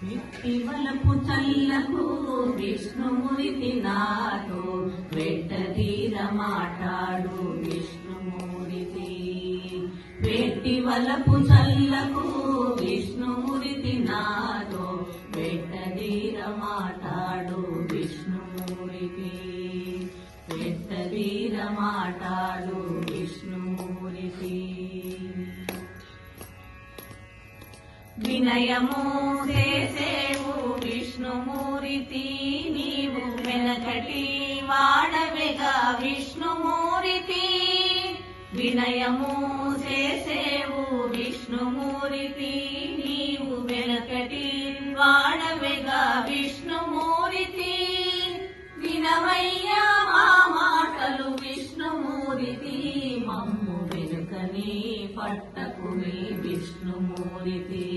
వలపు చల్లకు విష్ణుమూర్తి నాతో వెట్టదీర మాట్లాడు విష్ణుమూర్తి. వెట్టి వలపు చల్లకు విష్ణుమూర్తి నాతో వెట్టదీర మాట్లాడు విష్ణుమూర్తి. వెట్టదీర మాట్లాడు విష్ణుమూర్తి. వినయము చేసేవు విష్ణుమూర్తి నీవు వెనకటి వాడవెగా విష్ణుమూర్తి. వినయము చేసేవు విష్ణుమూర్తి నీవు వెనకటి వాడవెగా విష్ణుమూర్తి. వినవయ్యా మా మాటలు విష్ణుమూర్తి మమ్ము వెనుకని పట్టకుని విష్ణుమూర్తి.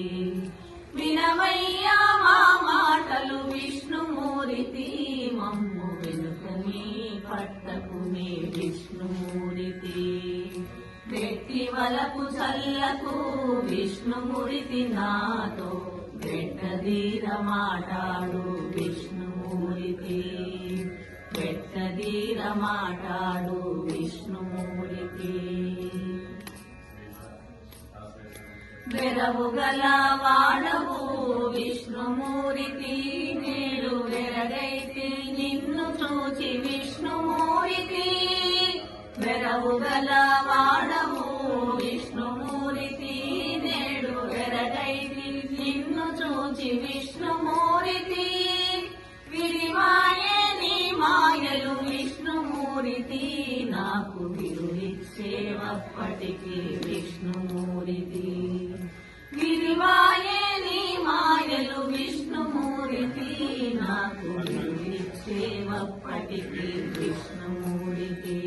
వినవయ్యా మా మాటలు విష్ణుమూర్తి మమ్ము వెనుకని పట్టకుని విష్ణుమూర్తి. వెట్టి వలపు చల్లకు విష్ణుమూర్తి నాతో వెట్టదీర మాటాడు విష్ణుమూర్తి. వెట్టదీర మాటాడు విష్ణుమూర్తి. వెరవు గల వాడవు విష్ణుమూర్తి నేడు వెరగైతే నిన్ను చూచి విష్ణుమూర్తి. వెరవు గల వాడవు విష్ణుమూర్తి నేడు వెరగైతే నిన్ను చూచి విష్ణుమూర్తి. విరివాయే నీ మాయలు విష్ణుమూర్తి నాకు విరులిచ్చేవప్పటికి విష్ణుమూర్తి. విరివాయే నీ మాయలు విష్ణుమూర్తి నాకు విరులిచ్చేవప్పటికి విష్ణుమూర్తి.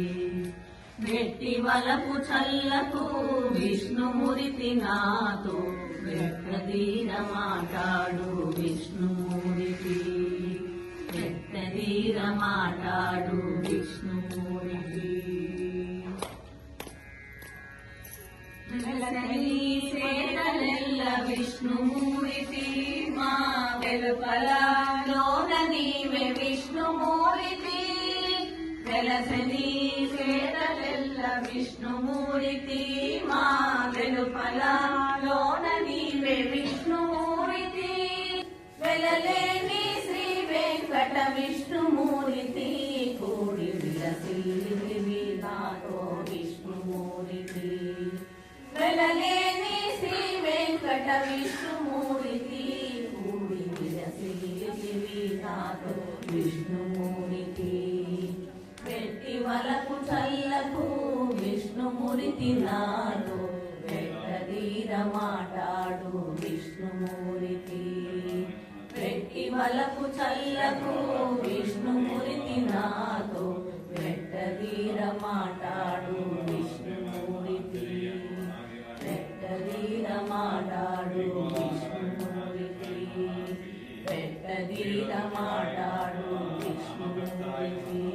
వెట్టి వలపు చల్లకు విష్ణుమూర్తి నాతో వెట్టదీర మాటాడు విష్ణుమూర్తి. వెట్టదీర మాటాడు విష్ణుమూర్తి. వెలసని సేతలెల్ల విష్ణుమూర్తి మా వెలుపలలోన నీవే విష్ణుమూర్తి. వెలసని సేతలెల్ల విష్ణుమూర్తి మా వెలుపలలోన నీవే విష్ణుమూర్తి. వెలలేని శ్రీ వెంకట విష్ణుమూర్తి కూడి విలసిల్లివి నాతో విష్ణుమూర్తి. వెలలేని శ్రీ వెంకట విష్ణుమూర్తి కూడి విలసిల్లివి నాతో విష్ణుమూర్తి. వెట్టి వలపు చల్లకు విష్ణుమూర్తి నాతో వెట్టదీర మాటాడు విష్ణుమూర్తి. వెట్టి వలపు చల్లకు విష్ణుమూర్తి నాతో వెట్టదీర మాటాడు విష్ణుమూర్తి. వెట్టదీర మాటాడు విష్ణుమూర్తి. వెట్టదీర మాటాడు విష్ణుమూర్తి.